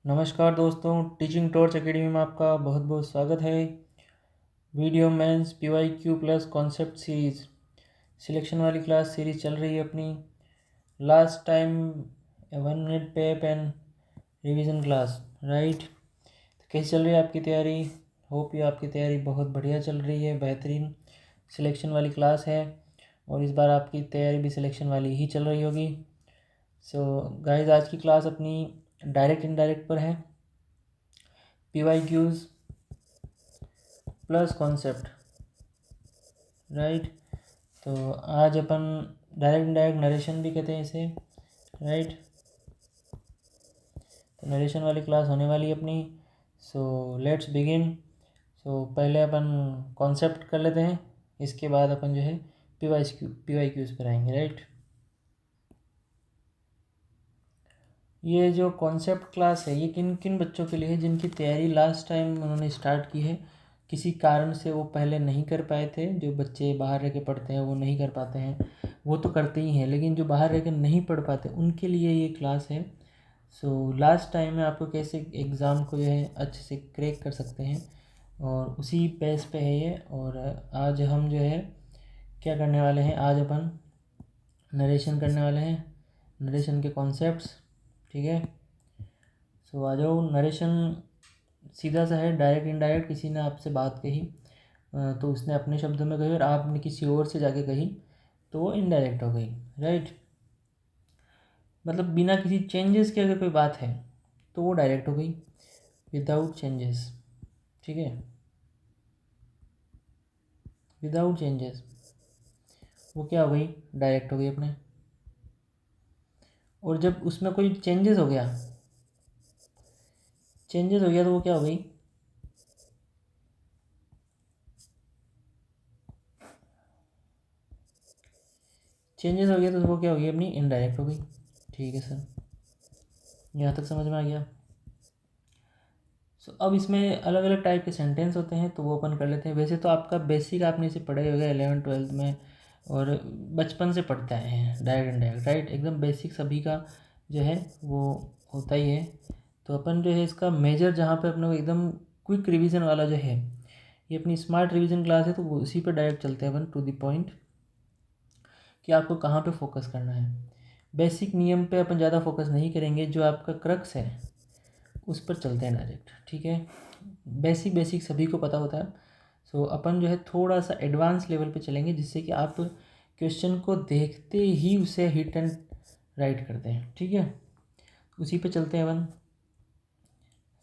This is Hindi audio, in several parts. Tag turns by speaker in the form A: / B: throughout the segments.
A: नमस्कार दोस्तों, टीचिंग टॉर्च एकेडमी में आपका बहुत बहुत स्वागत है। Video mains PYQ plus concept series selection वाली क्लास सीरीज़ चल रही है अपनी। लास्ट टाइम 1 मिनट पेप एंड रिवीजन क्लास, राइट। तो कैसी चल रही है आपकी तैयारी? होप ये आपकी तैयारी बहुत बढ़िया चल रही है, बेहतरीन सिलेक्शन वाली क्लास है और इस बार आपकी तैयारी भी सिलेक्शन वाली ही चल रही होगी। सो गाइस, आज की क्लास अपनी डायरेक्ट इनडायरेक्ट पर है, PYQs प्लस कॉन्सेप्ट, राइट। तो आज अपन डायरेक्ट इनडायरेक्ट नरेशन भी कहते हैं इसे, राइट। तो नरेशन वाली क्लास होने वाली है अपनी। So let's begin. सो पहले अपन कॉन्सेप्ट कर लेते हैं, इसके बाद अपन जो है PYQs पर आएंगे, राइट। ये जो कॉन्सेप्ट क्लास है ये किन किन बच्चों के लिए है जिनकी तैयारी लास्ट टाइम उन्होंने स्टार्ट की है, किसी कारण से वो पहले नहीं कर पाए थे। जो बच्चे बाहर रह के पढ़ते हैं वो नहीं कर पाते हैं, वो तो करते ही हैं, लेकिन जो बाहर रह के नहीं पढ़ पाते उनके लिए ये क्लास है। सो लास्ट टाइम में आपको कैसे एग्ज़ाम को जो है अच्छे से क्रैक कर सकते हैं और उसी बेस पे है ये। और आज हम जो है क्या करने वाले हैं, आज अपन नरेशन करने वाले हैं, नरेशन के कॉन्सेप्ट्स, ठीक है। सो आ जाओ। नरेशन सीधा सा है, डायरेक्ट इनडायरेक्ट। किसी ने आपसे बात कही तो उसने अपने शब्दों में कही और आपने किसी और से जाके कही तो वो इनडायरेक्ट हो गई, राइट। मतलब बिना किसी चेंजेस के अगर कोई बात है तो वो डायरेक्ट हो गई, विदाउट चेंजेस, ठीक है, विदाउट चेंजेस वो क्या हो गई, डायरेक्ट हो गई अपने। और जब उसमें कोई चेंजेस हो गया, चेंजेस हो गया तो वो क्या हो गई, चेंजेस हो गया तो वो क्या हो गई, अपनी इनडायरेक्ट हो गई। ठीक है सर, यहाँ तक समझ में आ गया। अब इसमें अलग अलग टाइप के सेंटेंस होते हैं तो वो अपन कर लेते हैं। वैसे तो आपका बेसिक आपने इसे पढ़े होगा 11th 12th में और बचपन से पढ़ते आए हैं, डायरेक्ट इनडायरेक्ट, राइट। एकदम बेसिक सभी का जो है वो होता ही है। तो अपन जो है इसका मेजर जहाँ पे अपने को एकदम क्विक रिवीजन वाला जो है, ये अपनी स्मार्ट रिवीजन क्लास है तो वो उसी पर डायरेक्ट चलते हैं अपन, टू द पॉइंट कि आपको कहाँ पे फोकस करना है। बेसिक नियम पे अपन ज़्यादा फोकस नहीं करेंगे, जो आपका क्रक्स है उस पर चलते हैं डायरेक्ट, ठीक है। बेसिक बेसिक सभी को पता होता है। सो अपन जो है थोड़ा सा एडवांस लेवल पे चलेंगे, जिससे कि आप क्वेश्चन को देखते ही उसे हिट एंड राइट करते हैं, ठीक है। उसी पे चलते हैं अपन।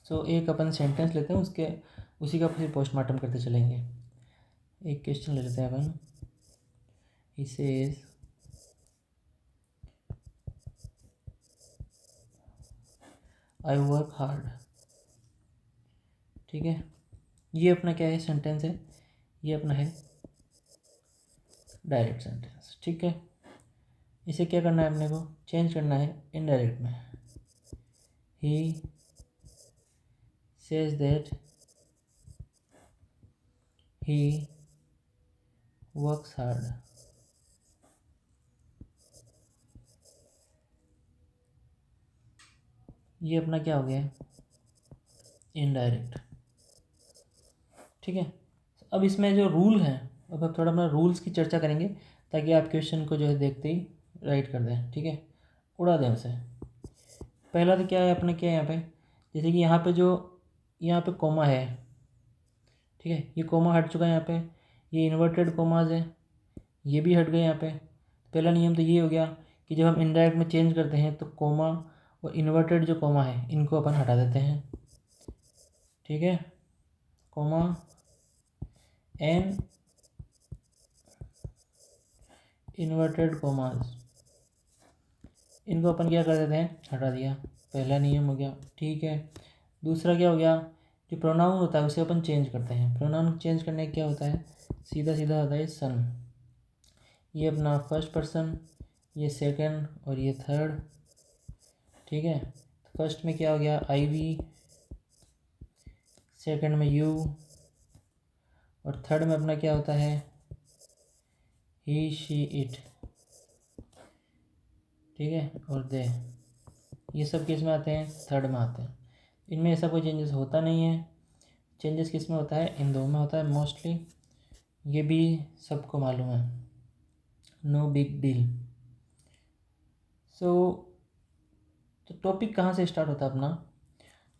A: सो एक अपन सेंटेंस लेते हैं, उसके उसी का फिर पोस्टमार्टम करते चलेंगे। एक क्वेश्चन ले लेते हैं अपन, इसे आई वर्क हार्ड, ठीक है। ये अपना क्या है, सेंटेंस है, ये अपना है डायरेक्ट सेंटेंस, ठीक है। इसे क्या करना है, अपने को चेंज करना है इनडायरेक्ट में। He says that he works hard. ये अपना क्या हो गया, इनडायरेक्ट, ठीक है। अब इसमें जो रूल है, अब आप थोड़ा अपना रूल्स की चर्चा करेंगे ताकि आप क्वेश्चन को जो है देखते ही राइट कर दें, ठीक है, उड़ा दें उसे। पहला तो क्या है, अपने क्या है यहाँ पे, जैसे कि यहाँ पे कोमा है, ठीक है, ये कोमा हट चुका है यहाँ पे, ये इन्वर्टेड कोमाज है, ये भी हट गए यहाँ पे। पहला नियम तो ये हो गया कि जब हम इनडायरेक्ट में चेंज करते हैं तो कोमा और इन्वर्टेड जो कोमा है इनको अपन हटा देते हैं, ठीक है। कोमा एंड इन्वर्टेड कोमाज, इनको अपन क्या कर देते हैं, हटा दिया। पहला नियम हो गया, ठीक है। दूसरा क्या हो गया, जो प्रोनाउन होता है उसे अपन चेंज करते हैं। प्रोनाउन चेंज करने का क्या होता है, सीधा सीधा होता है सन। ये अपना फर्स्ट पर्सन, ये सेकंड और ये थर्ड, ठीक है। तो फर्स्ट में क्या हो गया, आई वी, सेकंड में यू और थर्ड में अपना क्या होता है, ही शी इट, ठीक है, और दे। ये सब किस में आते हैं, थर्ड में आते हैं। इनमें ऐसा कोई चेंजेस होता नहीं है। चेंजेस किस में होता है? इन दो में होता है मोस्टली। ये भी सबको मालूम है, नो बिग डील। सो तो टॉपिक कहाँ से स्टार्ट होता है अपना?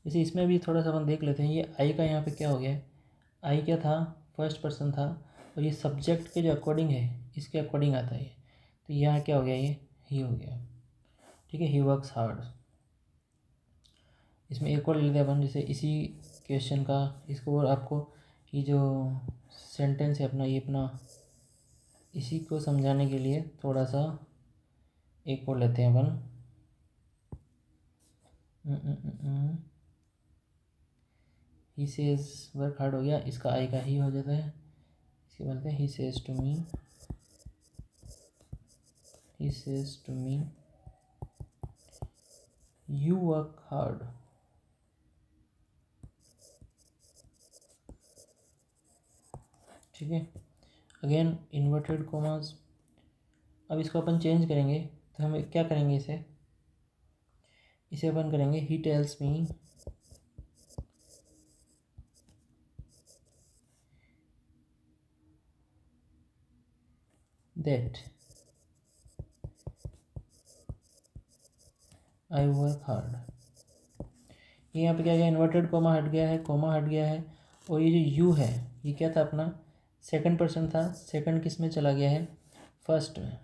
A: जैसे इसमें भी थोड़ा सा अपन देख लेते हैं। ये आई का यहाँ पे क्या हो गया है? आई क्या था? फर्स्ट पर्सन था, और ये सब्जेक्ट के जो अकॉर्डिंग है इसके अकॉर्डिंग आता है। तो यहाँ क्या हो गया? ये ही हो गया। ठीक है, ही वर्क्स हार्ड। इसमें एक और ले लेते हैं अपन, जैसे इसी क्वेश्चन का इसको, और आपको ये जो सेंटेंस है अपना, ये अपना इसी को समझाने के लिए थोड़ा सा एक और लेते हैं अपन। ही सेज वर्क हार्ड हो गया, इसका आई का ही हो जाता है। इसके बोलते हैं he says to me, he says to me you work hard. ठीक है, अगेन इन्वर्टेड कोमास। अब इसको अपन चेंज करेंगे, तो हम क्या करेंगे? इसे अपन करेंगे he tells me that I work hard. ये यहाँ पे क्या गया? इन्वर्टेड कोमा हट गया है, कोमा हट गया है, और ये जो यू है ये क्या था अपना? सेकंड पर्सन था। सेकंड किस में चला गया है? फर्स्ट में।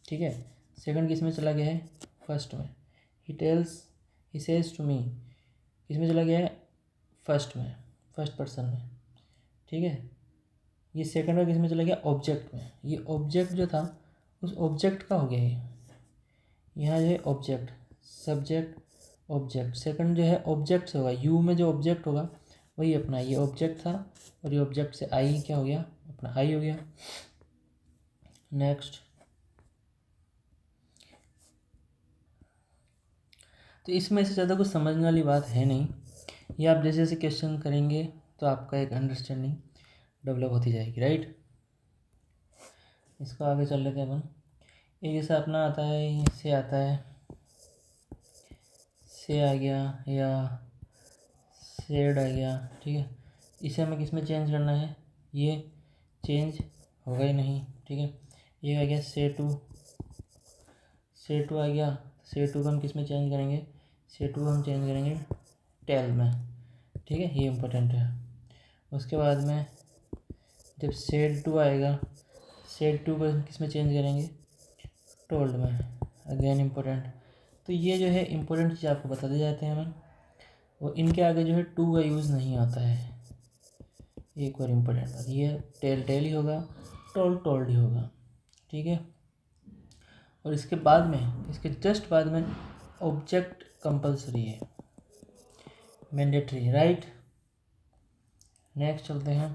A: ठीक है, सेकंड किस में चला गया है? फर्स्ट में। He tells, he says to me किस में चला गया है? फर्स्ट में, फर्स्ट पर्सन में। ठीक है, ये सेकंड में किस में चला गया? ऑब्जेक्ट में। ये ऑब्जेक्ट जो था उस ऑब्जेक्ट का हो गया ये। यहाँ जो है ऑब्जेक्ट, सब्जेक्ट, ऑब्जेक्ट। सेकंड जो है ऑब्जेक्ट से होगा, यू में जो ऑब्जेक्ट होगा वही अपना ये ऑब्जेक्ट था, और ये ऑब्जेक्ट से आई क्या हो गया? अपना आई हो गया। नेक्स्ट, तो इसमें से ज़्यादा कुछ समझने वाली बात है नहीं। ये आप जैसे जैसे क्वेश्चन करेंगे तो आपका एक अंडरस्टैंडिंग डेवलप होती जाएगी, राइट। इसको आगे चल लेते हैं अपन। ये जैसा अपना आता है, इससे आता है, से आ गया या शेड आ गया। ठीक है, इसे हमें किस में चेंज करना है? ये चेंज होगा ही नहीं। ठीक है, ये आ गया से टू, से टू आ गया। से टू को हम किस में चेंज करेंगे? से टू को हम चेंज करेंगे टेल में। ठीक है, ये इम्पोर्टेंट है। उसके बाद में जब सेड टू आएगा, सेड टू को किस में चेंज करेंगे? टोल्ड में। Again important. तो ये जो है इम्पोर्टेंट चीज़ आपको बताते जाते हैं हम, और इनके आगे जो है टू का यूज़ नहीं आता है। एक और इम्पोर्टेंट बात, ये टेल टेल ही होगा, टोल्ड टोल्ड ही होगा। ठीक है, और इसके बाद में, इसके जस्ट बाद में ऑब्जेक्ट कंपलसरी है, मैंडेटरी, राइट। नेक्स्ट चलते हैं,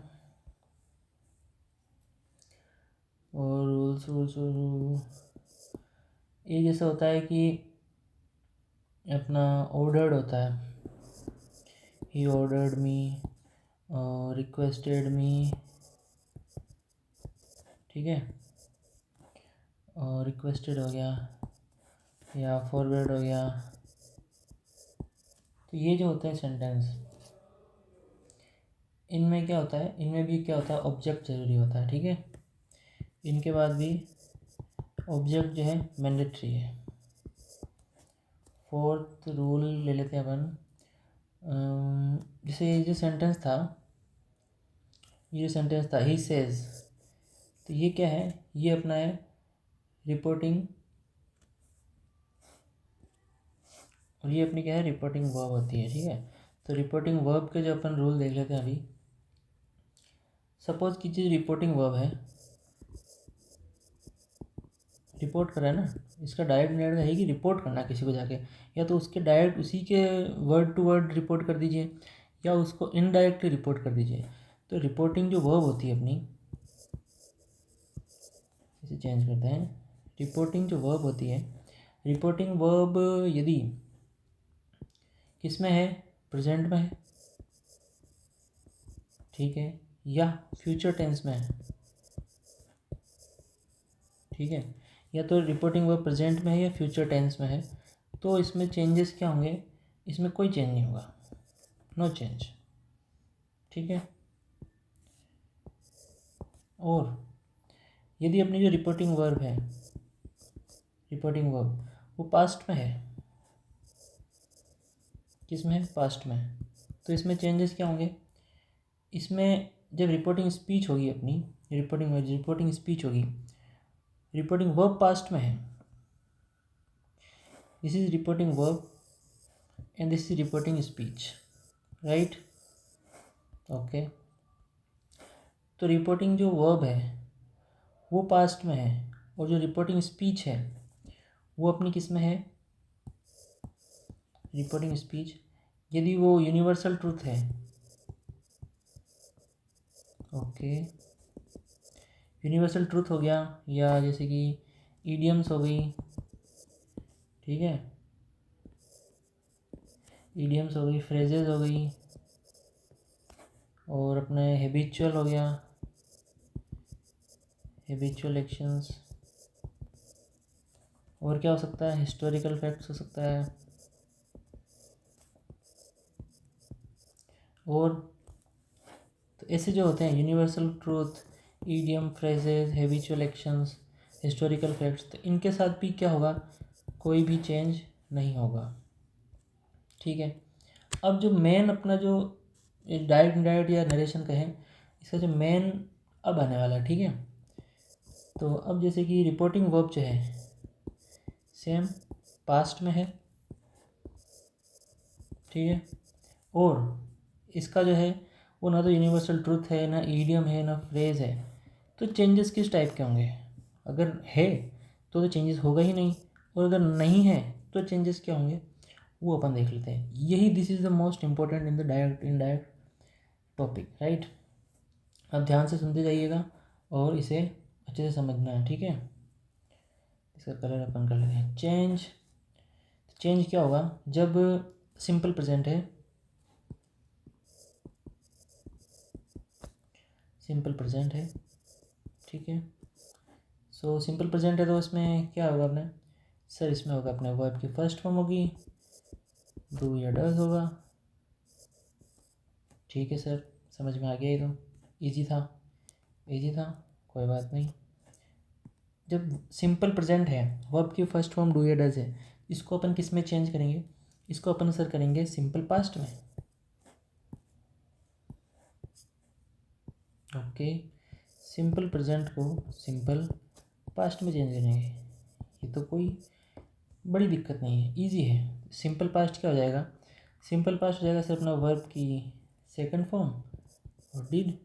A: और रूल्स रूल्स ये जैसा होता है कि अपना ऑर्डर्ड होता है। ही ऑर्डर्ड मी, रिक्वेस्टेड मी। ठीक है, और रिक्वेस्टेड हो गया या फॉरवर्ड हो गया। तो ये जो होते हैं सेंटेंस, इनमें क्या होता है? इनमें भी क्या होता है? ऑब्जेक्ट ज़रूरी होता है। ठीक है, इनके बाद भी ऑब्जेक्ट जो है मैंडेटरी है। फोर्थ रूल ले लेते हैं अपन। जैसे ये जो सेंटेंस था, ये जो सेंटेंस था ही सेज, तो ये क्या है? ये अपना है रिपोर्टिंग, और ये अपनी क्या है? रिपोर्टिंग वर्ब होती है। ठीक है, तो रिपोर्टिंग वर्ब के जो अपन रूल देख लेते हैं अभी। सपोज की चीज़ रिपोर्टिंग वर्ब है, रिपोर्ट करा है ना, इसका डायरेक्ट मीनिंग है कि रिपोर्ट करना किसी को जाके, या तो उसके डायरेक्ट उसी के वर्ड टू वर्ड रिपोर्ट कर दीजिए, या उसको इनडायरेक्टली रिपोर्ट कर दीजिए। तो रिपोर्टिंग जो वर्ब होती है अपनी, इसे चेंज करते हैं। रिपोर्टिंग जो वर्ब होती है, रिपोर्टिंग वर्ब यदि किस में है? प्रेजेंट में है, ठीक है, या फ्यूचर टेंस में है। ठीक है, या तो रिपोर्टिंग वर्ब प्रेजेंट में है या फ्यूचर टेंस में है। तो इसमें चेंजेस क्या होंगे? इसमें कोई चेंज नहीं होगा, नो चेंज। ठीक है। और यदि अपनी जो रिपोर्टिंग वर्ब है, रिपोर्टिंग वर्ब वो पास्ट में है, किस में है, पास्ट में है, तो इसमें चेंजेस क्या होंगे, इसमें जब रिपोर्टिंग स्पीच होगी अपनी, रिपोर्टिंग स्पीच होगी, रिपोर्टिंग वर्ब पास्ट में है, this is reporting verb and this is reporting speech, right. Okay, तो रिपोर्टिंग जो वर्ब है वो पास्ट में है, और जो रिपोर्टिंग स्पीच है वो अपनी किस में है, रिपोर्टिंग स्पीच, यदि वो यूनिवर्सल ट्रूथ है, ओके, यूनिवर्सल ट्रूथ हो गया, या जैसे कि ईडियम्स हो गई, ठीक है, ईडियम्स हो गई, फ्रेजेस हो गई, और अपने हैबिचुअल हो गया, हैबिचुअल एक्शंस, और क्या हो सकता है, हिस्टोरिकल फैक्ट्स हो सकता है, और तो ऐसे जो होते हैं universal truth, idiom, phrases, habitual actions, historical facts, तो इनके साथ भी क्या होगा, कोई भी चेंज नहीं होगा। ठीक है। अब जो मेन अपना जो डायरेक्ट इनडायरेक्ट या नरेशन कहें, इसका जो मेन अब आने वाला है, ठीक है। तो अब जैसे कि रिपोर्टिंग वर्ब जो है सेम पास्ट में है, ठीक है, और इसका जो है वो ना तो यूनिवर्सल ट्रूथ है, ना ईडियम है, ना फ्रेज है, तो चेंजेस किस टाइप के होंगे, अगर है तो चेंजेस होगा ही नहीं, और अगर नहीं है तो चेंजेस क्या होंगे वो अपन देख लेते हैं। यही this is the most important in the direct indirect topic, right. अब ध्यान से सुनते जाइएगा और इसे अच्छे से समझना है, ठीक है। इसका कलर अपन कर लेते हैं चेंज। चेंज क्या होगा जब सिंपल प्रेजेंट है, सिंपल प्रेजेंट है, ठीक है। सो सिंपल प्रेजेंट है तो इसमें क्या होगा अपने, सर इसमें होगा अपने वर्ब की फर्स्ट फॉर्म होगी, डू या डज होगा, ठीक है सर, समझ में आ गया, ये तो इजी था, इजी था, कोई बात नहीं। जब सिंपल प्रेजेंट है, वर्ब की फर्स्ट फॉर्म डू या डज है, इसको अपन किस में चेंज करेंगे, इसको अपन सर करेंगे सिंपल पास्ट में, ओके। सिंपल प्रेजेंट को सिंपल पास्ट में चेंज करेंगे, ये तो कोई बड़ी दिक्कत नहीं है, इजी है। सिंपल पास्ट क्या हो जाएगा, सिंपल पास्ट हो जाएगा सर अपना वर्ब की सेकंड फॉर्म और डिड,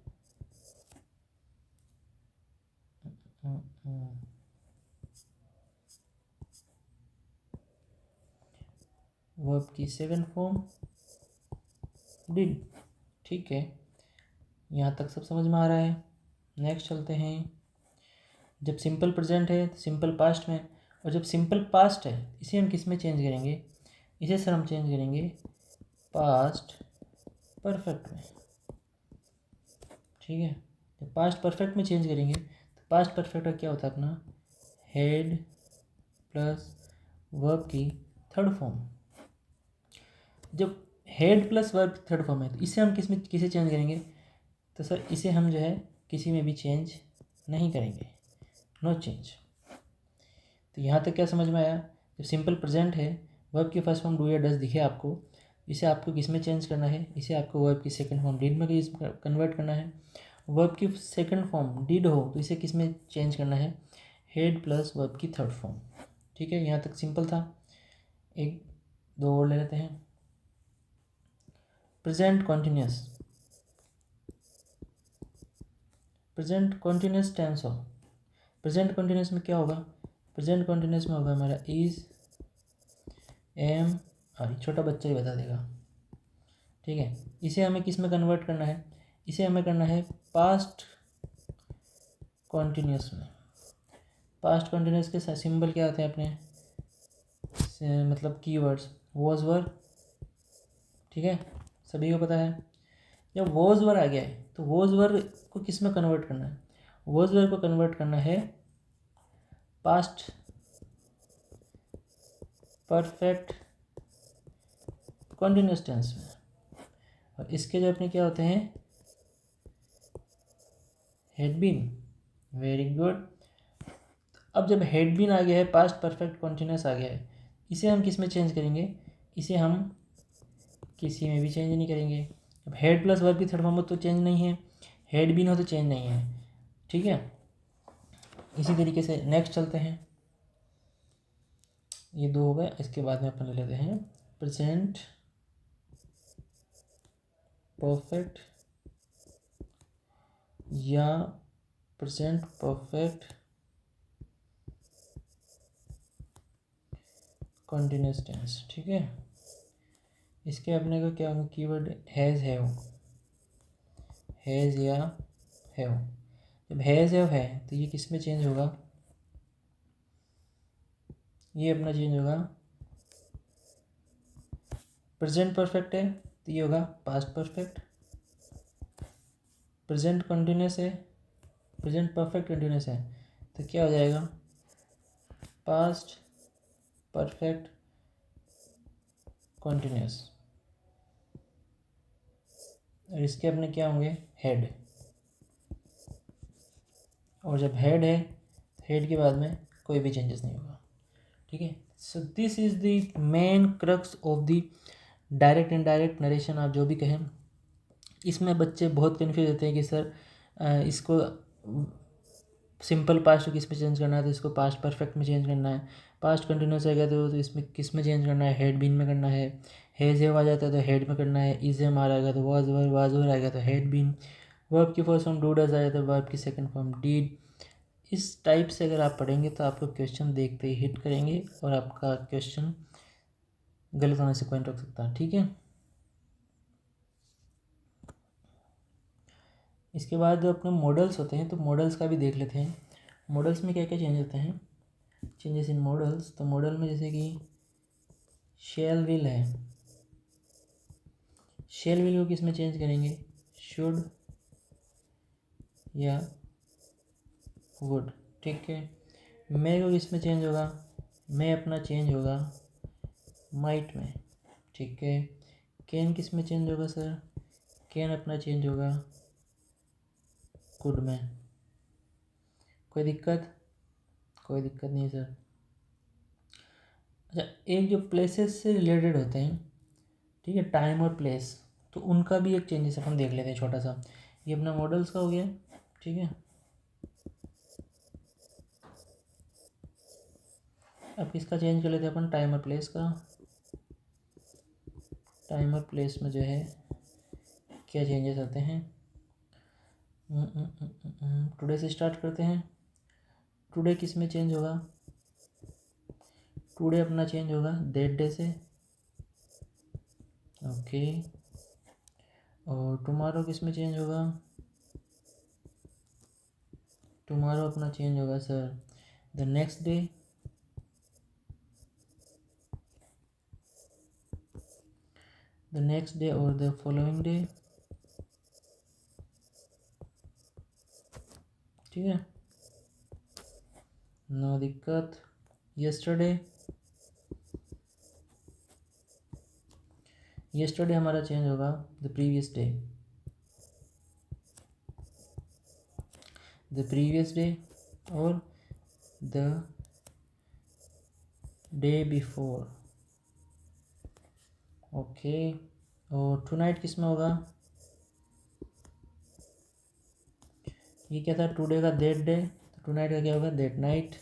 A: वर्ब की सेकंड फॉर्म डिड, ठीक है। यहाँ तक सब समझ में आ रहा है। नेक्स्ट चलते हैं। जब सिंपल प्रेजेंट है तो सिंपल पास्ट में, और जब सिंपल पास्ट है इसे हम किस में चेंज करेंगे, इसे सर हम चेंज करेंगे पास्ट परफेक्ट में, ठीक है। जब पास्ट परफेक्ट में चेंज करेंगे तो पास्ट परफेक्ट का क्या होता है अपना, हेड प्लस वर्ब की थर्ड फॉर्म। जब हेड प्लस वर्ब की थर्ड फॉर्म है तो इसे हम किसे चेंज करेंगे, तो सर इसे हम जो है किसी में भी चेंज नहीं करेंगे, नो चेंज। तो यहाँ तक क्या समझ में आया, जब सिंपल प्रेजेंट है, वर्ब की फर्स्ट फॉर्म डू या डज दिखे आपको, इसे आपको किस में चेंज करना है, इसे आपको वर्ब की सेकंड फॉर्म डिड में कन्वर्ट करना है। वर्ब की सेकंड फॉर्म डिड हो तो इसे किस में चेंज करना है, हेड प्लस वर्ब की थर्ड फॉर्म, ठीक है। यहाँ तक सिंपल था। एक दो और ले लेते हैं। Present continuous, present continuous tense हो, प्रेजेंट कॉन्टिन्यूस में क्या होगा, प्रेजेंट कॉन्टिन्यूस में होगा हमारा इज़, एम, और छोटा बच्चा ही बता देगा, ठीक है। इसे हमें किस में कन्वर्ट करना है, इसे हमें करना है पास्ट कॉन्टिन्यूस में। पास्ट कॉन्टिन्यूस के सिंबल क्या होते हैं अपने, मतलब कीवर्ड्स वॉज वर, ठीक है, सभी को पता है। जब वॉज वर आ गया है तो वॉज वर को किस में कन्वर्ट करना है, वॉज वर को कन्वर्ट करना है पास्ट परफेक्ट कॉन्टिन्यूस टेंस में। और इसके जो अपने क्या होते हैं, हैड बीन। Very good. अब जब हैड बीन आ गया है, पास्ट परफेक्ट कॉन्टिन्यूस आ गया है, इसे हम किस में चेंज करेंगे, इसे हम किसी में भी चेंज नहीं करेंगे। अब हेड प्लस वर्ब की थर्ड फॉर्म हो तो चेंज नहीं है, हेड बीन हो तो चेंज नहीं है, ठीक है। इसी तरीके से नेक्स्ट चलते हैं, ये दो हो गए। इसके बाद में अपन ले लेते हैं प्रेजेंट परफेक्ट या प्रेजेंट परफेक्ट कंटिन्यूस टेंस, ठीक है। इसके अपने को क्या होगा, कीवर्ड हैज़ हैज़ या हैव। जब हैज़ हैव है तो ये किस में चेंज होगा, ये अपना चेंज होगा, प्रेजेंट परफेक्ट है तो ये होगा पास्ट परफेक्ट, प्रेजेंट कंटिन्यूस है, प्रेजेंट परफेक्ट कंटिन्यूस है तो क्या हो जाएगा, पास्ट परफेक्ट कंटिन्यूस। और इसके अपने क्या होंगे, हेड। और जब हेड है, हेड के बाद में कोई भी चेंजेस नहीं होगा, ठीक है। So this is the main crux of the direct and direct narration, आप जो भी कहें। इसमें बच्चे बहुत कन्फ्यूज होते हैं कि सर इसको सिंपल पास्ट को किस में चेंज करना है, तो इसको पास्ट परफेक्ट में चेंज करना है। पास्ट कंटिन्यूस है तो इसमें किस में चेंज करना है, हेड बीन में करना है। हैज़ हैव आ जाता है तो हेड में करना है। इज एम आ रहेगा तो वाज वर आएगा तो हेड बीन। वर्ब की फर्स्ट फॉर्म डू डज आया तो वर्ब की सेकंड फॉर्म डीड। इस टाइप से अगर आप पढ़ेंगे तो आपको क्वेश्चन देखते ही हिट करेंगे और आपका क्वेश्चन गलत होने से कोई नहीं रोक सकता, ठीक है। इसके बाद जो अपने मॉडल्स होते हैं तो मॉडल्स का भी देख लेते हैं। मॉडल्स में क्या क्या चेंज होते हैं, चेंजेस इन मॉडल्स। तो मॉडल में जैसे कि शेल विल है, शेल विल को किस में चेंज करेंगे, शुड या वुड, ठीक है। मे को किस में चेंज होगा, मे अपना चेंज होगा माइट में, ठीक है। कैन किस में चेंज होगा सर, कैन अपना चेंज होगा कुड में। कोई दिक्कत, कोई दिक्कत नहीं सर। अच्छा, एक जो प्लेसेस से रिलेटेड होते हैं, ठीक है, टाइम और प्लेस, तो उनका भी एक चेंजेस अपन देख लेते हैं छोटा सा। ये अपना मॉडल्स का हो गया, ठीक है। अब किसका चेंज कर लेते हैं अपन, टाइम और प्लेस का। टाइम और प्लेस में जो है क्या चेंजेस आते हैं, टुडे से स्टार्ट करते हैं। टुडे किस में चेंज होगा, टुडे अपना चेंज होगा दैट डे से, ओके। और टुमारो किस में चेंज होगा, टुमारो अपना चेंज होगा sir the next day, the next day और द फॉलोइंग डे, ठीक है, नो दिक्कत। यस्टरडे, यस्टरडे हमारा चेंज होगा the previous day, the previous day और द डे बिफोर, ओके। और टू नाइट किस में होगा, ये क्या था, टुडे का दैट डे, तो टू नाइट का क्या होगा, दैट नाइट,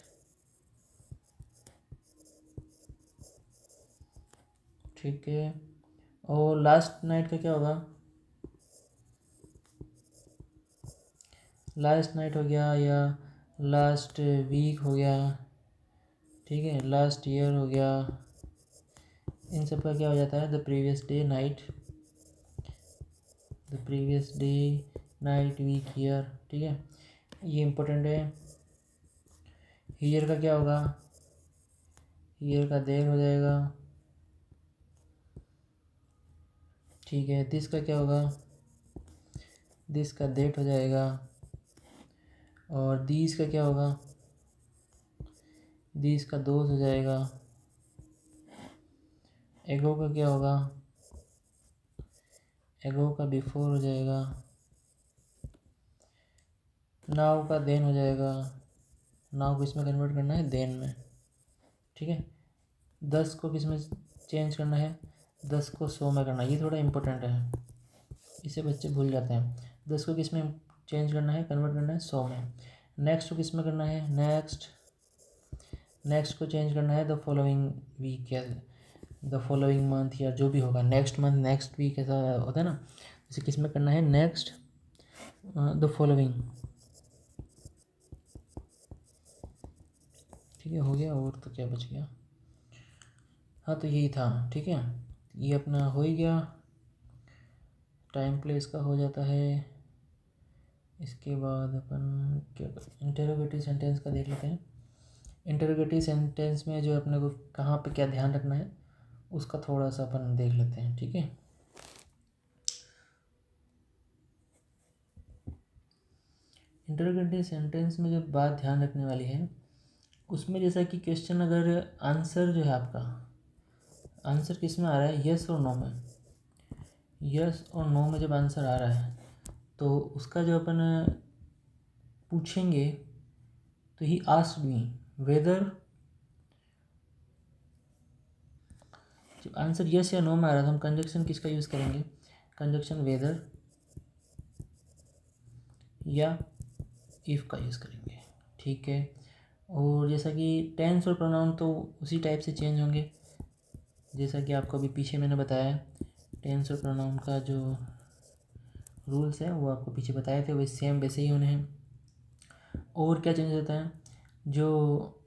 A: ठीक है। और लास्ट नाइट का क्या होगा, लास्ट नाइट हो गया या लास्ट वीक हो गया, ठीक है, लास्ट ईयर हो गया। इन सब का क्या हो जाता है, the previous day night, the previous day night week year, ठीक है, ये इम्पोर्टेंट है। ईयर का क्या होगा, ईयर का देर हो जाएगा, ठीक है। दिस का क्या होगा, दिस का डेट हो जाएगा। और दीस का क्या होगा, दीस का दोस्त हो जाएगा। एगो का क्या होगा, एगो का बिफोर हो जाएगा, नाउ का देन हो जाएगा, नाउ को इसमें कन्वर्ट करना है देन में, ठीक है। 10 को किस में चेंज करना है, 10 को 100 में करना है। ये थोड़ा इंपॉर्टेंट है, इसे बच्चे भूल जाते हैं। 10 को किस में चेंज करना है, कन्वर्ट करना है 100 में। नेक्स्ट को किस में करना है, नेक्स्ट को चेंज करना है द फॉलोइंग वीक या द फॉलोइंग मंथ या जो भी होगा, नेक्स्ट मंथ नेक्स्ट वीक ऐसा होता है ना, इसे किस में करना है, नेक्स्ट द फॉलोइंग, ठीक है। हो गया, और तो क्या बच गया, हाँ तो यही था, ठीक है। ये अपना हो ही गया, टाइम प्लेस का हो जाता है। इसके बाद अपन क्या इंटरोगेटिव सेंटेंस का देख लेते हैं। इंटरोगेटिव सेंटेंस में जो अपने को कहाँ पे क्या ध्यान रखना है उसका थोड़ा सा अपन देख लेते हैं, ठीक है। इंटरोगेटिव सेंटेंस में जो बात ध्यान रखने वाली है उसमें जैसा कि क्वेश्चन अगर आंसर जो है आपका आंसर किस में आ रहा है, यस और नो में, यस और नो में जब आंसर आ रहा है तो उसका जो अपन पूछेंगे तो ही आस्क्ड मी वेदर, जब आंसर यस या नो में आ रहा है तो हम कंजक्शन किसका यूज़ करेंगे, कंजक्शन वेदर या इफ़ का यूज़ करेंगे, ठीक है। और जैसा कि टेंस और प्रोनाउन तो उसी टाइप से चेंज होंगे जैसा कि आपको अभी पीछे मैंने बताया। टेंस और प्रोनाउन का जो रूल्स है वो आपको पीछे बताए थे, वही सेम वैसे ही होने हैं। और क्या चेंज होता है, जो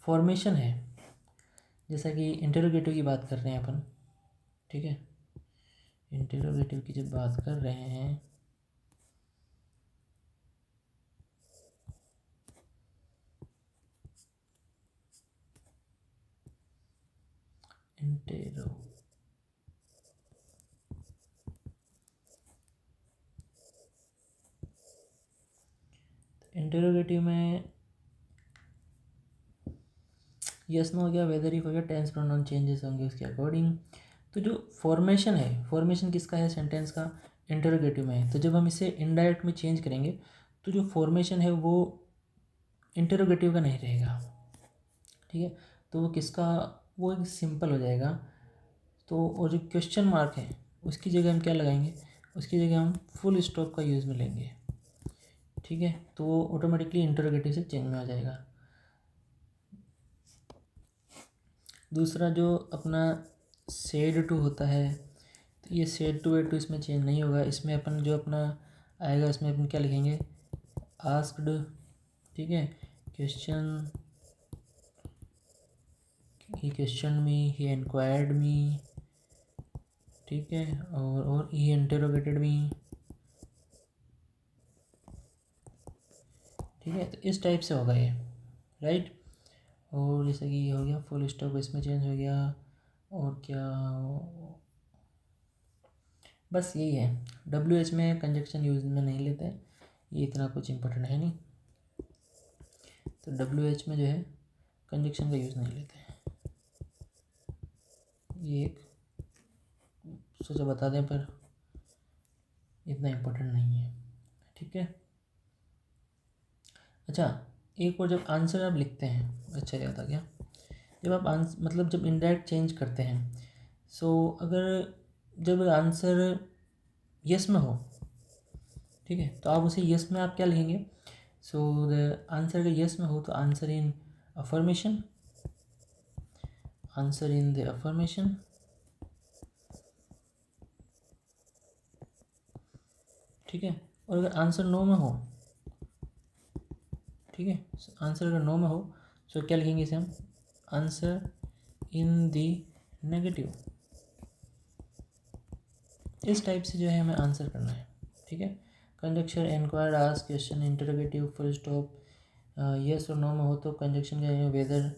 A: फॉर्मेशन है, जैसा कि इंटरोगेटिव की बात कर रहे हैं अपन, ठीक है। इंटरोगेटिव की जब बात कर रहे हैं इंटरोगेटिव में यस नो हो गया, वेदर इफ हो गया, टेंस प्रोनाउन चेंजेस होंगे उसके अकॉर्डिंग। तो जो फॉर्मेशन है, फॉर्मेशन किसका है सेंटेंस का, इंटरोगेटिव में है। तो जब हम इसे इनडायरेक्ट में चेंज करेंगे तो जो फॉर्मेशन है वो इंटरोगेटिव का नहीं रहेगा, ठीक है। तो वो किसका, वो एक सिंपल हो जाएगा। तो और जो क्वेश्चन मार्क है उसकी जगह हम क्या लगाएंगे, उसकी जगह हम फुल स्टॉप का यूज़ में लेंगे, ठीक है। तो वो ऑटोमेटिकली इंटरोगेटिव से चेंज में आ जाएगा। दूसरा जो अपना सेड टू होता है, तो ये सेड टू वेड टू इसमें चेंज नहीं होगा। इसमें अपन जो अपना आएगा इसमें अपन क्या लिखेंगे, आस्क्ड, ठीक है। क्वेश्चन, ही क्वेश्चन मी, ही इंक्वायर्ड मी, ठीक है। और ही इंटरोगेटेड मी, ठीक है। तो इस टाइप से होगा ये, राइट। और जैसे कि ये हो गया फुल स्टॉप, इसमें चेंज हो गया। और क्या, बस यही है। डब्ल्यू एच में कंजक्शन यूज में नहीं लेते हैं, ये इतना कुछ इम्पोर्टेंट है नहीं। तो डब्ल्यू एच में जो है कंजक्शन का यूज़ नहीं लेते हैं, ये एक सोचा बता दें पर इतना इम्पोर्टेंट नहीं है, ठीक है। अच्छा, एक और जब आंसर आप लिखते हैं, अच्छा याद आ गया, जब आप आंसर मतलब जब इनडायरेक्ट चेंज करते हैं, सो अगर जब आंसर यस में हो, ठीक है, तो आप उसे यस में आप क्या लिखेंगे, सो द आंसर अगर यस में हो तो answer in affirmation, answer in the affirmation, ठीक है। और अगर आंसर नो में हो, ठीक है, आंसर अगर नो में हो तो क्या लिखेंगे इसे हम, आंसर इन दी नेगेटिव। इस टाइप से जो है हमें आंसर करना है, ठीक है। Conjunction enquire, ask, question, interrogative, full stop, yes और नो में हो तो कंजक्शन जो है वेदर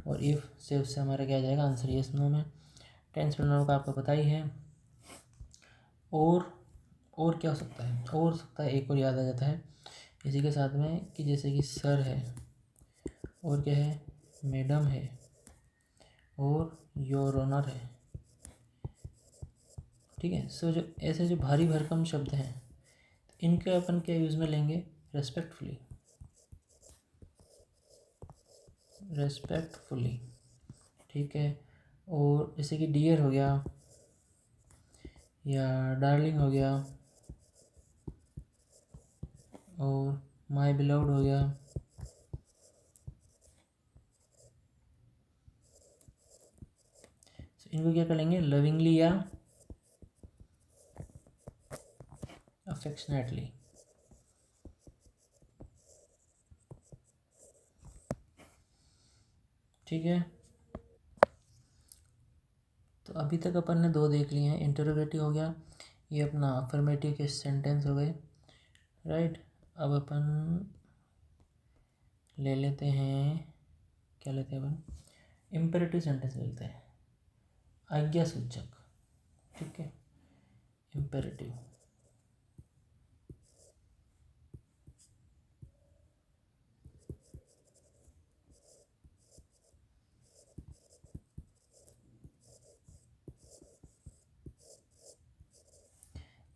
A: और इफ़ से उससे हमारा क्या आ जाएगा आंसर यस नो में। टेंस प्रोनाउन का आपको पता ही है। और क्या हो सकता है, और सकता है एक और याद आ जाता है इसी के साथ में कि जैसे कि सर है, और क्या है, मैडम है, और योर ऑनर है, ठीक है। सो जो ऐसे जो भारी भरकम शब्द हैं इनके अपन क्या यूज़ में लेंगे, रेस्पेक्टफुली, रेस्पेक्टफुली, ठीक है। और जैसे कि डियर हो गया या डार्लिंग हो गया और माय बिलव्ड हो गया, इनको क्या कर लेंगे, लविंगली या अफेक्शनेटली, ठीक है। तो अभी तक अपन ने दो देख लिए हैं, इंटरोगेटिव हो गया, ये अपना अफर्मेटिव के सेंटेंस हो गए, राइट। अब अपन ले लेते हैं, क्या लेते हैं अपन, इम्पेरेटिव सेंटेंस लेते हैं, आज्ञा सूचक, ठीक है, इम्पेरेटिव।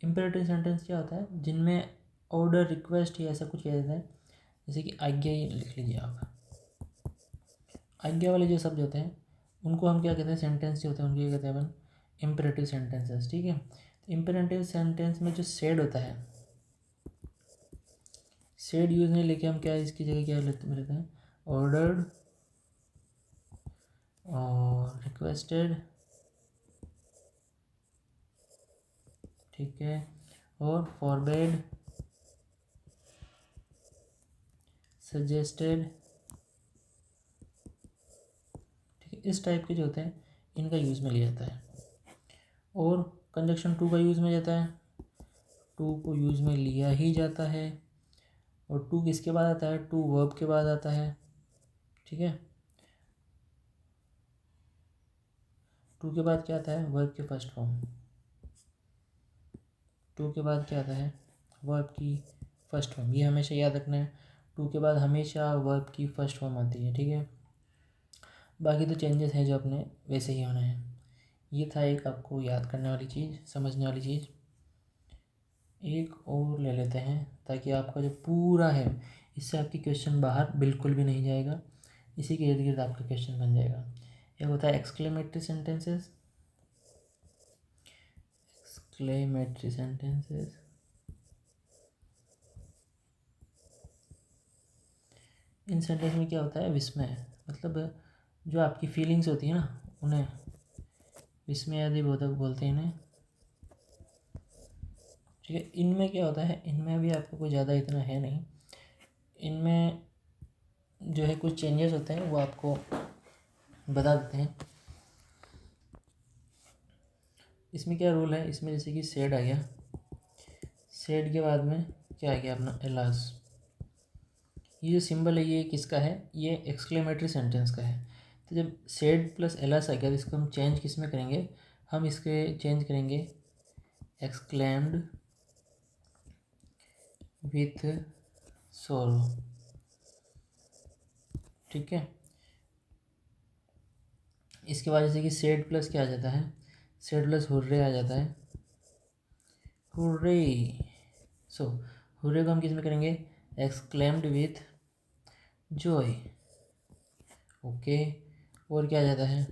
A: इम्पेरेटिव सेंटेंस क्या होता है, जिनमें ऑर्डर, रिक्वेस्ट या ऐसा कुछ किया जाता है, जैसे कि आज्ञा, ही लिख लीजिए आप। आज्ञा वाले जो शब्द होते हैं उनको हम क्या कहते हैं, सेंटेंस जो होते हैं उनको क्या कहते हैं अपन, इम्पेरेटिव सेंटेंसेस, ठीक है। इम्पेरेटिव सेंटेंस में जो सेड होता है, सेड यूज नहीं लेके हम क्या इसकी जगह क्या लेते हैं, ऑर्डर्ड और रिक्वेस्टेड, ठीक है, और फॉरबेड, सजेस्टेड, ठीक है। इस टाइप के जो होते हैं इनका यूज़ में लिया जाता है। और कंजक्शन टू का यूज़ में जाता है, टू को यूज़ में लिया ही जाता है। और टू किसके बाद आता है, टू वर्ब के बाद आता है, ठीक है। टू के बाद क्या आता है, वर्ब के फर्स्ट फॉर्म। टू के बाद क्या आता है, वर्ब की फर्स्ट फॉर्म, ये हमेशा याद रखना है। टू के बाद हमेशा वर्ब की फर्स्ट फॉर्म आती है, ठीक है। बाकी तो चेंजेस हैं जो अपने वैसे ही होने हैं। ये था एक आपको याद करने वाली चीज़, समझने वाली चीज़। एक और ले लेते हैं ताकि आपका जो पूरा है इससे आपकी क्वेश्चन बाहर बिल्कुल भी नहीं जाएगा, इसी के इर्द गिर्द आपका क्वेश्चन बन जाएगा। एक होता है एक्सक्लेमेटरी सेंटेंसेस, एक्सक्लेमेटरी सेंटेंसेस, इन सेंटेंस में क्या होता है, विस्मय, मतलब जो आपकी फीलिंग्स होती है ना उन्हें विस्मयादिबोधक बोलते हैं इन्हें, ठीक है। इनमें क्या होता है, इनमें भी आपको कोई ज़्यादा इतना है नहीं, इनमें जो है कुछ चेंजेस होते हैं वो आपको बता देते हैं। इसमें क्या रूल है, इसमें जैसे कि सेड आ गया, सेड के बाद में क्या आ गया अपना, एलास, ये जो सिंबल है ये किसका है, ये एक्सक्लेमेटरी सेंटेंस का है। तो जब सेड प्लस एलास आ गया तो इसको हम चेंज किस में करेंगे, हम इसके चेंज करेंगे एक्सक्लेम्ड विथ सोरो, ठीक है। इसके बाद जैसे कि सेड प्लस क्या आ जाता है, सेड प्लस हुर्रे आ जाता है, हुर्रे। सो हुर्रे को हम किस में करेंगे, एक्सक्लेम्ड विथ जॉय, ओके। और क्या आ जाता है,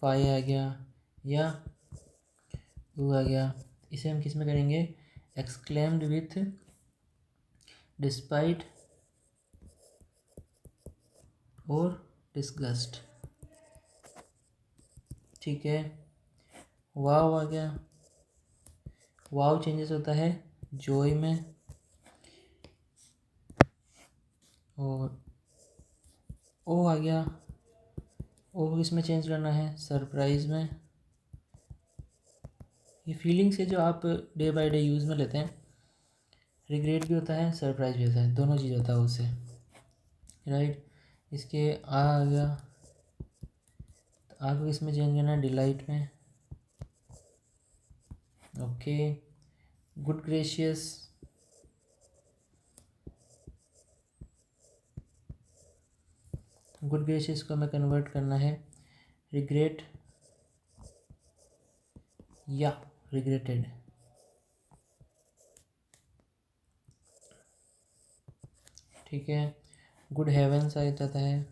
A: फाई आ गया या वो आ गया, इसे हम किस में करेंगे, एक्सक्लेम्ड विथ डिस्पाइट और डिस्गस्ट, ठीक है। वाव आ गया, वाव चेंजेस होता है जॉय में, और ओ आ गया, ओ को किसमें चेंज करना है, सरप्राइज में। ये फीलिंग्स है जो आप डे बाय डे यूज़ में लेते हैं, रिग्रेट भी होता है, सरप्राइज भी होता है, दोनों चीज़ होता है उससे, राइट। इसके आ गया, तो आ को किसमें चेंज करना है, डिलाइट में, okay. Good gracious, good gracious को हमें कन्वर्ट करना है रिग्रेट या रिग्रेटेड। ठीक है, गुड हेवेंस आ जाता है,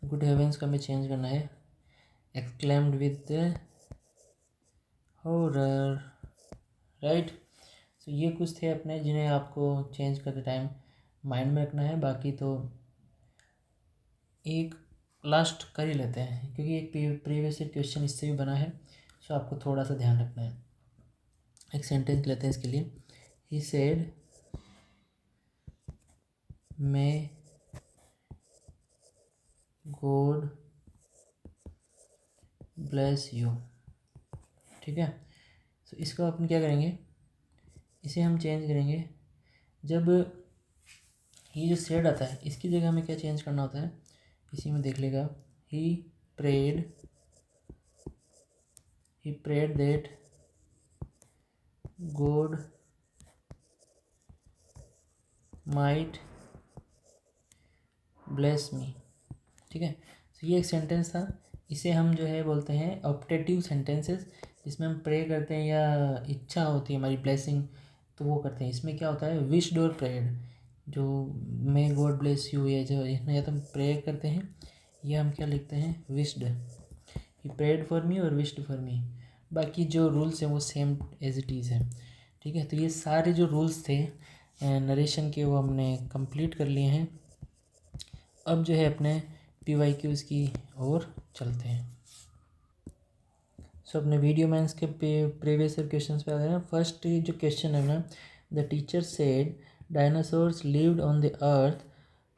A: गुड हेवेंस का हमें चेंज करना है एक्सक्लेम्ड विद हॉरर, राइट। तो ये कुछ थे अपने जिन्हें आपको चेंज करते टाइम माइंड में रखना है। बाकी तो एक लास्ट कर ही लेते हैं क्योंकि एक प्रीवियस क्वेश्चन इससे भी बना है, सो आपको थोड़ा सा ध्यान रखना है। एक सेंटेंस लेते हैं इसके लिए, he said may God bless you. ठीक है, तो इसको अपन क्या करेंगे, इसे हम चेंज करेंगे। जब ये जो सेड आता है इसकी जगह हमें क्या चेंज करना होता है, इसी में देख लेगा, he prayed, he prayed that God might bless me। ठीक है, तो ये एक सेंटेंस था, इसे हम जो है बोलते हैं ऑप्टेटिव सेंटेंसेस, जिसमें हम प्रे करते हैं या इच्छा होती है हमारी ब्लेसिंग तो वो करते हैं। इसमें क्या होता है, विश्ड और प्रेयर्ड, जो मे गॉड ब्लेस यू, ये जो इसमें या तो हम प्रे करते हैं या हम क्या लिखते हैं, wished, he prayed for me और विश्ड फॉर मी। बाकी जो रूल्स हैं वो सेम एज इट इज़ है। ठीक है, तो ये सारे जो रूल्स थे नरेशन के वो हमने कंप्लीट कर लिए हैं। अब जो है अपने PYQs की ओर चलते हैं। सो अपने वीडियो में इसके प्रीवियस क्वेश्चन पे आ गए हैं। फर्स्ट जो क्वेश्चन है ना, the teacher said dinosaurs lived on the earth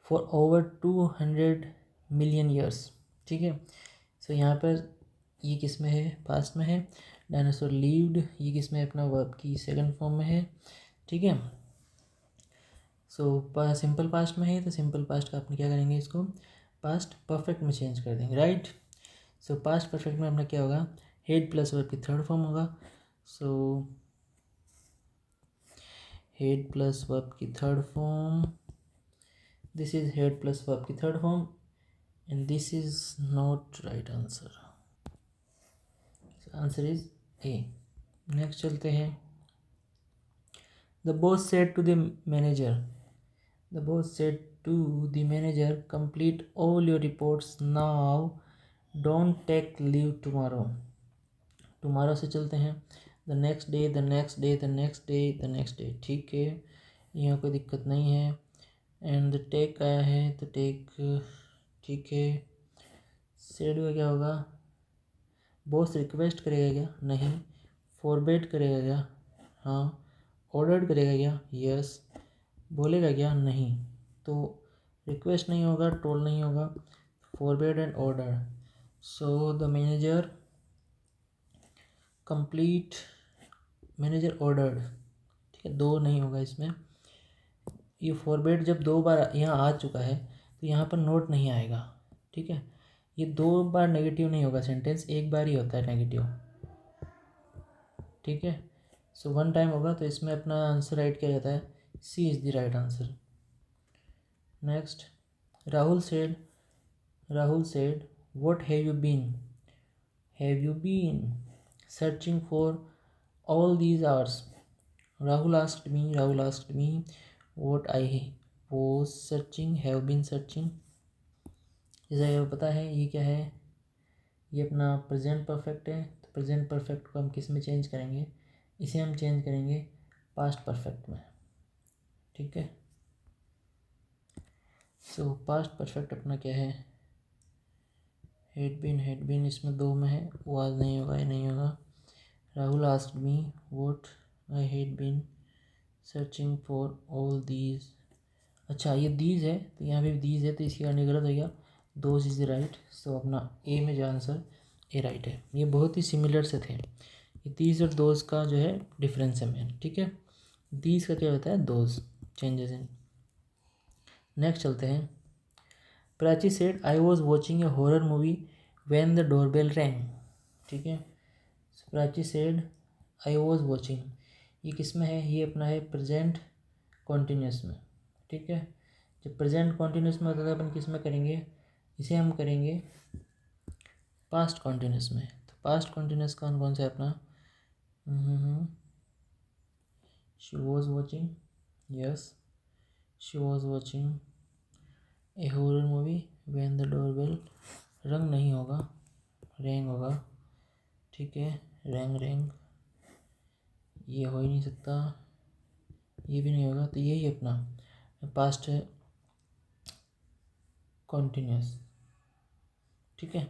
A: for over 200 million years. ठीक है, सो यहाँ पर ये किस में है, पास्ट में है। डायनासोर लिव्ड ये किस में है, अपना वर्ब की सेकंड फॉर्म में है। ठीक है, सो सिंपल पास्ट में है तो सिंपल पास्ट का अपने क्या करेंगे, इसको पास्ट परफेक्ट में चेंज कर देंगे, राइट। सो पास्ट परफेक्ट में अपना क्या होगा, हेड प्लस वर्ब की थर्ड फॉर्म होगा। सो हेड प्लस वर्ब की third form, this is had plus verb की third form and this is not right answer, answer is A. Next चलते हैं, the boss said to the manager, the boss said to the manager, complete all your reports now, don't take leave tomorrow। tomorrow से चलते हैं, the next day, the next day, the next day, the next day। ठीक है, यहाँ कोई दिक्कत नहीं है। एंड टेक आया है तो टेक, ठीक है। सेड का क्या होगा, बॉस रिक्वेस्ट करेगा क्या, नहीं। फॉरबेड करेगा क्या, हाँ। ऑर्डर्ड करेगा क्या, यस। बोलेगा क्या, नहीं। तो रिक्वेस्ट नहीं होगा, टोल नहीं होगा, forbade and order. So the manager complete, manager ordered, ठीक है, दो नहीं होगा इसमें। ये फॉरबेड जब दो बार यहाँ आ चुका है तो यहाँ पर नोट नहीं आएगा। ठीक है, ये दो बार नेगेटिव नहीं होगा सेंटेंस, एक बार ही होता है नेगेटिव। ठीक है, सो वन टाइम होगा तो इसमें अपना आंसर राइट किया जाता है, C is the right answer. Next, Rahul said, Rahul said what have you been searching for all these hours। Rahul asked me what I was searching, have been searching। जैसा ये पता है ये क्या है, ये अपना प्रेजेंट परफेक्ट है, तो प्रेजेंट परफेक्ट को हम किस में चेंज करेंगे, इसे हम चेंज करेंगे पास्ट परफेक्ट में। ठीक है, सो पास्ट परफेक्ट अपना क्या है, हेड बीन इसमें दो में है, वो आज नहीं होगा, ये नहीं होगा। Rahul asked me what I had been searching for all these. अच्छा ये दीज है तो यहाँ पे दीज है तो इसकी करनी गलत हो गया, दोज इज़ द राइट। सो अपना ए में जो आंसर ए राइट है। ये बहुत ही सिमिलर से थे, ये दीज और दोज का जो है डिफरेंस है मेन। ठीक है, दीज का क्या होता है, दोज, चेंजेस इन। नेक्स्ट चलते हैं, Prachi said I was watching A horror movie when the doorbell wrong. ठीक है, Prachi said I was watching, ये किस में है, ये अपना है प्रेजेंट कॉन्टीन्यूस में। ठीक है, जब प्रेजेंट कॉन्टीन्यूस में होता है अपन किस में करेंगे, इसे हम करेंगे पास्ट कॉन्टिन्यूस में। तो पास्ट कॉन्टिन्यूस कौन कौन सा है अपना? She was watching, yes, she was watching A horror movie when the doorbell, रंग नहीं होगा, रैंग होगा, ठीक है, रैंग रैंग, ये हो ही नहीं सकता, ये भी नहीं होगा, तो यही अपना पास्ट कॉन्टिन्यूस, ठीक है,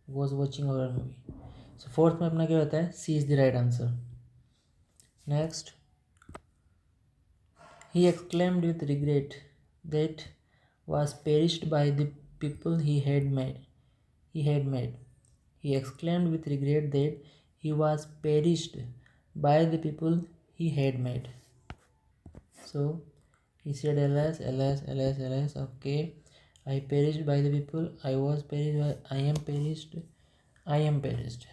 A: was watching horror movie. So fourth में अपना क्या होता है? C is the right answer. Next, he exclaimed with regret that was perished by the people he had made. He had made. He exclaimed with regret that he was perished by the people he had made. So he said, "Alas, alas, alas, alas. Okay, I perished by the people. I was perished. I am perished. I am perished."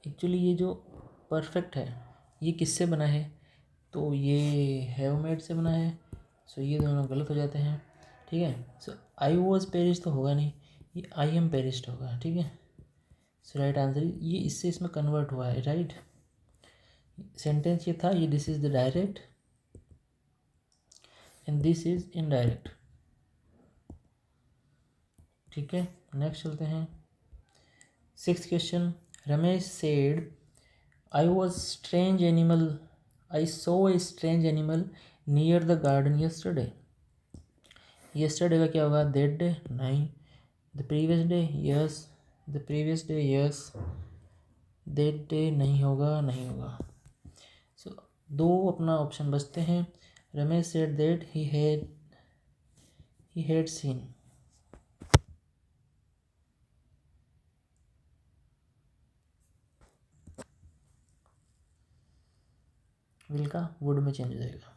A: Actually ये जो परफेक्ट है ये किससे बना है? तो ये हैव मेड से बना है। सो ये दोनों गलत हो जाते हैं, ठीक है। सो आई वॉज पेरिश तो होगा नहीं, ये आई एम पेरिस्ड होगा, ठीक है। सो राइट आंसर ये इससे इसमें कन्वर्ट हुआ है, राइट। सेंटेंस ये था, ये this is the direct and this is indirect, ठीक है। नेक्स्ट चलते हैं, sixth question. Ramesh said I was strange animal, I so a strange animal near the garden yesterday. Yesterday का क्या होगा? दैट डे, नहीं। The previous day, yes. The previous day, yes. That day नहीं होगा, नहीं होगा। सो दो अपना ऑप्शन बचते हैं। Ramesh said that he had seen, will का वुड में चेंज हो जाएगा।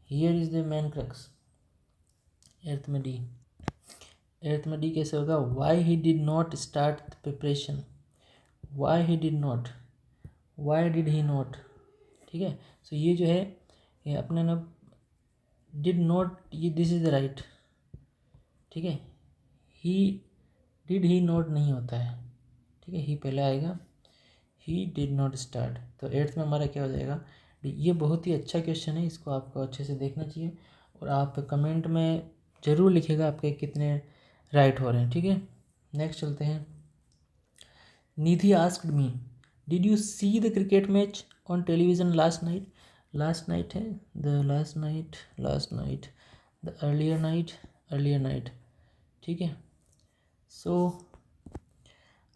A: Here is the main crux, एर्थ में डी। एर्थ में डी कैसे होगा? Why he did not start the preparation, why he did not, why did he not, ठीक है। सो ये जो है ये अपने ना डिड नॉट, ये दिस इज द राइट, ठीक है। ही डिड ही नॉट नहीं होता है, ठीक है, ही पहले आएगा। ही डिड नॉट स्टार्ट, तो एट्थ में हमारा क्या हो जाएगा? ये बहुत ही अच्छा क्वेश्चन है, इसको आपको अच्छे से देखना चाहिए और आप कमेंट में ज़रूर लिखिएगा आपके कितने राइट हो रहे हैं, ठीक है। नेक्स्ट चलते हैं। Nidhi asked me did you see the cricket match on television last night. Last night है, the last night, last night, the earlier night, earlier night, ठीक है। सो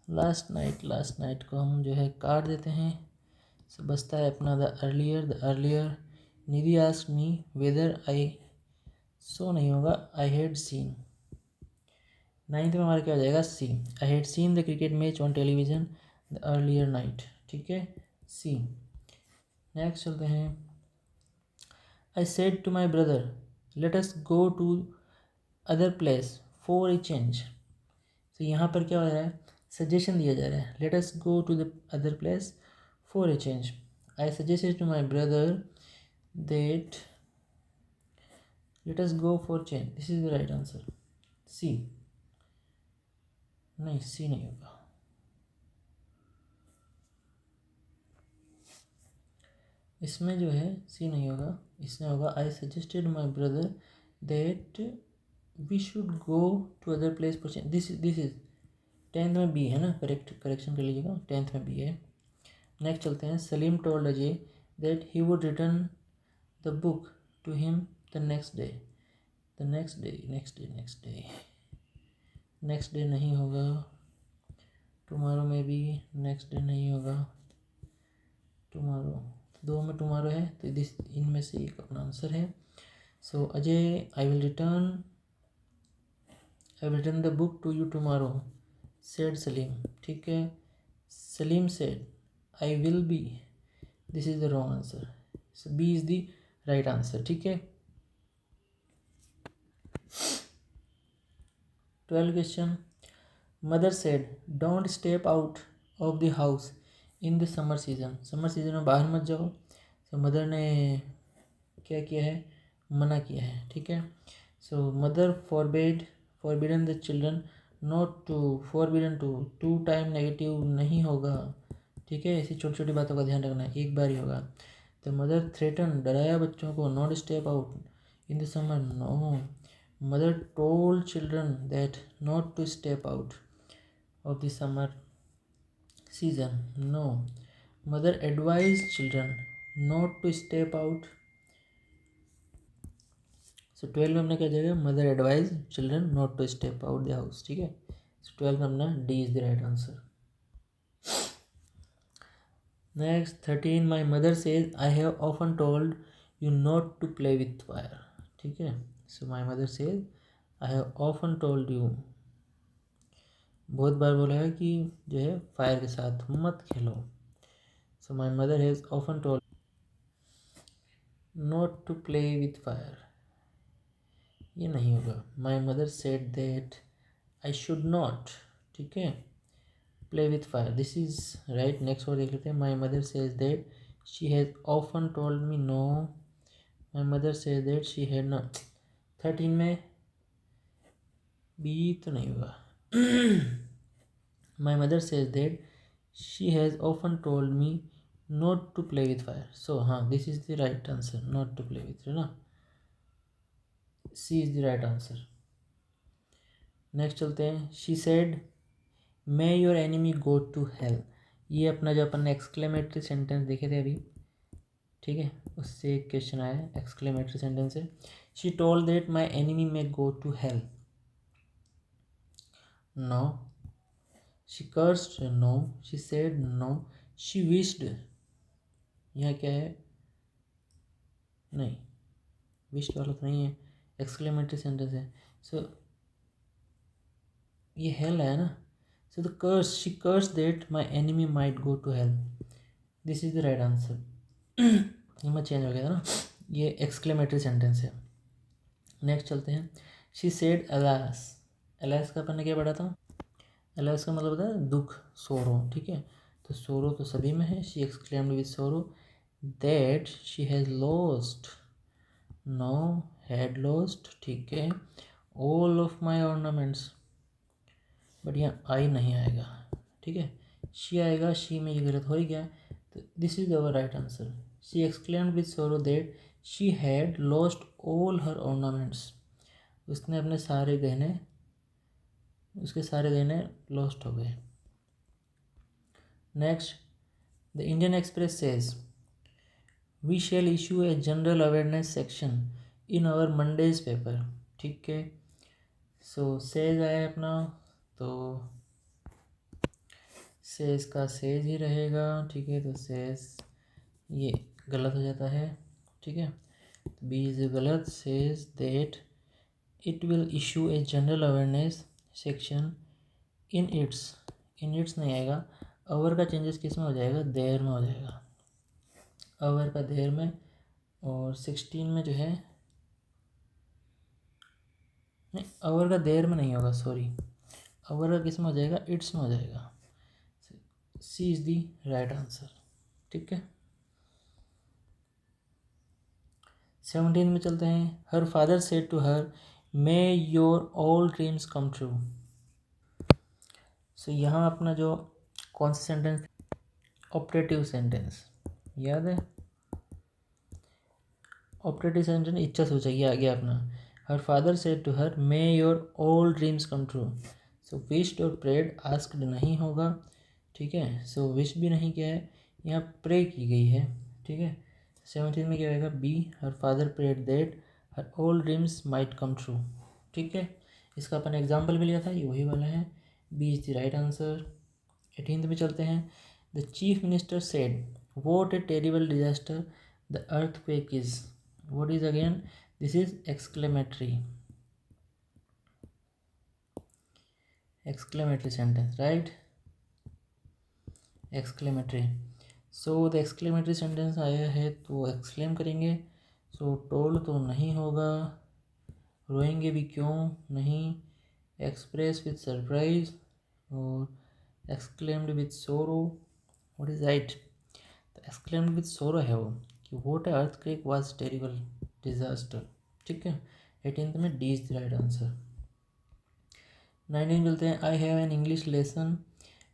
A: लास्ट नाइट को हम जो है काट देते हैं। सो बचता है अपना the earlier, the earlier. Nidhi asked me whether I, so नहीं होगा, आई हैड सीन। नाइन्थ में हमारा क्या हो जाएगा? C, I had seen the cricket match on television the earlier night, ठीक है, सी। नेक्स्ट चलते हैं। I said to my brother let us go to other place for a change. तो यहाँ पर क्या हो रहा है? सजेशन दिया जा रहा है, let us go to the other place for a change. I suggested to my brother that let us go for change, this is the right answer, C. नहीं, सी नहीं होगा। इसमें जो है सी नहीं होगा, इसमें होगा I suggested my brother that we should go to other place for change, this is tenth में बी है ना, करेक्शन कर लीजिएगा, टेंथ में बी है। नेक्स्ट चलते हैं। Salim told Ajay that he would return the book to him the next day, the next day, next day, next day, next day नहीं होगा। टुमारो में भी नेक्स्ट डे नहीं होगा। टुमारो, दो में टुमारो है तो दिस इनमें से एक अपना आंसर है। So Ajay I will return the book to you tomorrow said Salim, ठीक है। Salim said I will be, this is the wrong answer, so B is the right answer, ठीक है। 12th question. Mother said don't step out of the house in the summer season, summer season में बाहर मत जाओ। सो मदर ने क्या किया है, मना किया है, ठीक है। So mother forbidden the children not to, forbidden to time negative नहीं होगा, ठीक है। ऐसी छोटी छोटी बातों का ध्यान रखना है, एक बार ही होगा। द मदर थ्रेटन, डराया बच्चों को, not step out in the summer, no. Mother told children that not to step out of the summer season, no. Mother advised children not to step out. So 12 में हमने क्या जाएगा, mother advise children not to step out the house, ठीक है। सो 12 में हमने D is the right answer. Next 13, my mother says I have often told you not to play with fire, ठीक है। So my mother says I have often told you, बहुत बार बोला है कि जो है फायर के साथ मत खेलो। So my mother has often told not to play with fire, ये नहीं होगा। My mother said that I should not, ठीक है, play with fire, this is right. Next और देख लेते हैं। My mother says that she has often told me, no. My mother says that she had not, 13 में बी तो नहीं होगा। My mother says that she has often told me not to play with fire, so हाँ this is the right answer, not to play with, है ना, C is the right answer. Next चलते हैं। She said may your enemy go to hell, ये अपना जो अपन ने एक्सक्लेमेटरी सेंटेंस देखे थे अभी, ठीक है, उससे एक क्वेश्चन आया है, एक्सक्लेमेटरी सेंटेंस है। She told that my enemy may go to hell, no. She cursed, no. She said, no. She wished, यहाँ क्या है, नहीं, विश्ड वाला तो नहीं है, एक्सक्लेमेटरी सेंटेंस है। सो ये हेल है ना। So the curse, she cursed that my enemy might go to hell. This is the right answer. ये मत चेंज हो गया था ना, ये एक्सक्लेमेटरी सेंटेंस है। नेक्स्ट चलते हैं। शी सेड अलास, अलास का अपन ने क्या पढ़ा था, अलास का मतलब होता है दुख, सोरो, ठीक है। तो सोरो तो सभी में है। She exclaimed with sorrow that she has lost, no, had lost, ठीक है, all of my ornaments, but यहाँ आई नहीं आएगा, ठीक है, शी आएगा। शी में ये गलत हो ही गया, तो this is our right answer. She exclaimed with sorrow that she had lost all her ornaments, उसने अपने सारे गहने, उसके सारे गहने लॉस्ट हो गए। Next, the Indian Express says we shall issue a general awareness section in our Monday's paper, ठीक है। सो सेज आया है अपना, तो सेज का सेज ही रहेगा, ठीक है। तो सेज ये गलत हो जाता है, ठीक है, बी इज गलत। Says that it will issue a general awareness section in its, in its नहीं आएगा, अवर का चेंजेस किस में हो जाएगा, देयर में हो जाएगा, अवर का देयर में। और 16 में जो है, नहीं अवर का देयर में नहीं होगा, सॉरी, अवर का किस में हो जाएगा, इट्स में हो जाएगा। C is the right answer, ठीक है। 17 में चलते हैं। Her father said to her may your all dreams come true. So यहाँ अपना जो कौन सा सेंटेंस, ऑपरेटिव सेंटेंस याद है, ऑपरेटिव सेंटेंस इच्छा सूचक, ये आ गया अपना। Her father said to her may your all dreams come true, so wished और प्रेड, आस्क्ड नहीं होगा, ठीक है। सो विश भी नहीं किया है, यहाँ प्रे की गई है, ठीक है। 17 में क्या आएगा, B, her father prayed that her all dreams might come true, ठीक है। इसका अपन एग्जाम्पल भी लिया था, ये वही वाला है, B is the right answer. 18 में चलते हैं। The chief minister said what a terrible disaster the earthquake is, what is again, this is exclamatory sentence, right, exclamatory। so the exclamatory sentence आया है तो एक्सक्लेम करेंगे। so told तो नहीं होगा, रोएंगे भी क्यों नहीं, एक्सप्रेस विथ सरप्राइज और exclaimed with sorrow, what is right? Exclaimed with सोरो है वो कि vote earthquake was terrible disaster. ठीक है, 18th में D is the right answer. 19 बोलते हैं I have an English lesson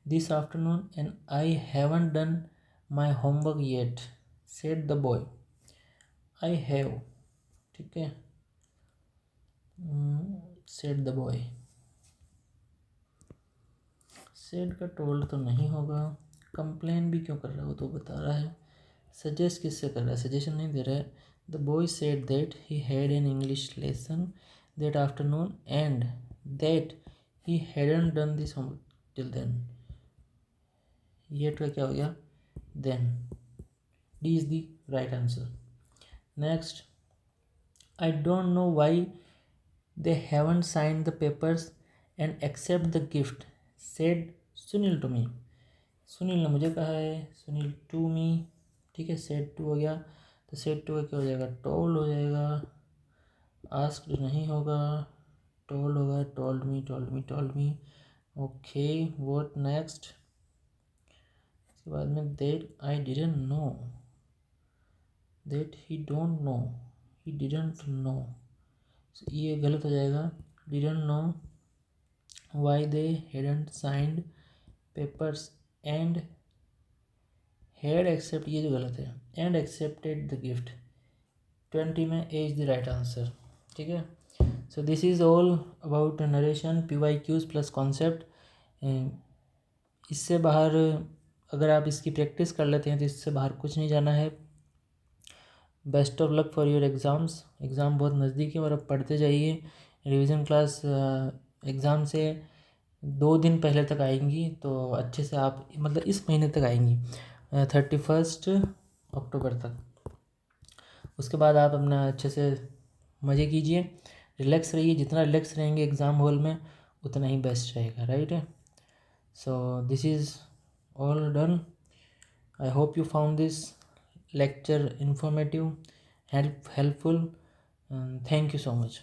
A: this afternoon and I haven't done my homework yet said the boy. I have, ठीक है, सेड द बॉय। सेड का टोल्ड तो नहीं होगा। कंप्लेन भी क्यों कर रहा है, वो तो बता रहा है। सजेस्ट किससे कर रहा है, सजेशन नहीं दे रहा है। The boy said that he had an English lesson that afternoon and that he hadn't done this homework till then. ये तो क्या हो गया, then. D is the right answer. Next, I don't know why they haven't signed the papers and accept the gift said Sunil to me. Sunil ने मुझे कहा है, सुनील टू मी, ठीक है, सेड टू हो गया, तो सेड टू का क्या हो जाएगा, टोल्ड हो जाएगा। आस्क्ड नहीं होगा, टोल्ड होगा, told me told me told me. Okay, what next? इसके बाद में that I didn't know, that he don't know, he didn't know, ये गलत हो जाएगा। Didn't know why they hadn't signed papers and had accept, ये जो गलत है, एंड एक्सेप्टेड द गिफ्ट। 20 में ए इज द राइट आंसर। ठीक है, so this is all about narration, PYQs plus concept. इससे बाहर अगर आप इसकी प्रैक्टिस कर लेते हैं तो इससे बाहर कुछ नहीं जाना है। Best of luck for your exams. Exam बहुत नज़दीक है और अब पढ़ते जाइए। रिवीजन क्लास एग्ज़ाम से 2 दिन पहले तक आएंगी, तो अच्छे से आप, मतलब इस महीने तक आएंगी, 31 अक्टूबर तक। उसके बाद आप अपना अच्छे से मज़े कीजिए, रिलैक्स रहिए। जितना रिलैक्स रहेंगे एग्ज़ाम हॉल में उतना ही बेस्ट रहेगा, राइट है। So this is all done. I hope you found this lecture informative, helpful. Thank you so much.